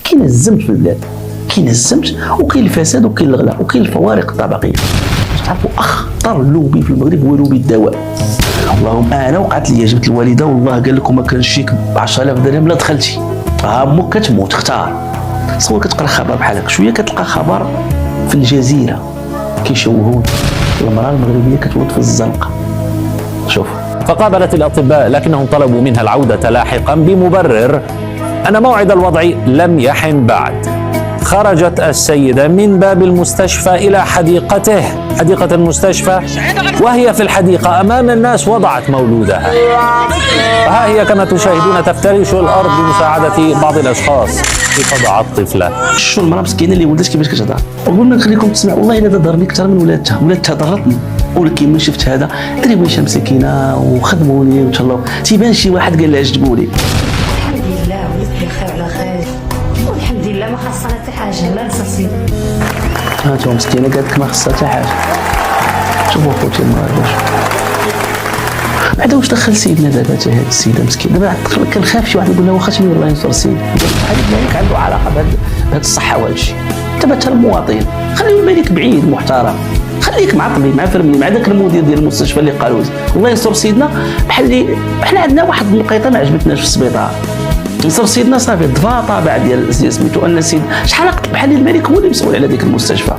كاين الزمت في البلاد، كاين الزمت وكاين الفساد وكاين الغلاء وكاين الفوارق الطبقيه. تعرفوا اخطر لوبي في المغرب هو لوبي الدواء. اللهم انا وقعت لي جبت الوالده والله قال لكم ما كنشيك ب 10000 درهم لا دخلتي، امك كتموت اختار. تصور كتقرا خبر بحال هكا شويه كتلقى خبر في الجزيره كيشوهون المراه المغربيه كتموت في الزنقه. شوف. فقابلت الأطباء لكنهم طلبوا منها العودة لاحقا بمبرر أن موعد الوضع لم يحن بعد. خرجت السيدة من باب المستشفى إلى حديقة المستشفى، وهي في الحديقة أمام الناس وضعت مولودها. وها هي كما تشاهدون تفترش الأرض بمساعدة بعض الأشخاص لتضع الطفلة. شو المرأة مسكينة اللي ولدت كيفاش كتهضر، قلنا نخليكم تسمعوا والله إلا ضرني أكثر من ولادتها ضرتني. ولكن من شفت هذا دري واش مسكينة وخدموني وتهلاو تيبان شي واحد قال لها جبوا لي. الحمد لله ولدت بخير على خير والحمد لله ما خاصها حتى حاجه لا تصيب. ها انتم مسكينه قالت لك ما خاصها حتى حاجه. شوفوا خوتي المغاربه بعدا واش دخل سيدنا دابا حتى هذه السيده مسكينه دابا كنخاف شي واحد يقول لها واخا تمي والله ينصر سيدي بحال الملك عنده علاقه بهذه الصحه وهذا الشيء. دابا حتى المواطن خلي الملك بعيد محترم، خليك مع طبيب مع فرملي مع داك المدير ديال المستشفى اللي قالوا الله ينصر سيدنا. بحال اللي حنا عندنا واحد الوقيته ما عجبتناش في السبيطار ينصر سيدنا صافي ضفا طابع ديال سميتو ان سيد شحال بحال الملك هو اللي مسؤول على ديك المستشفى.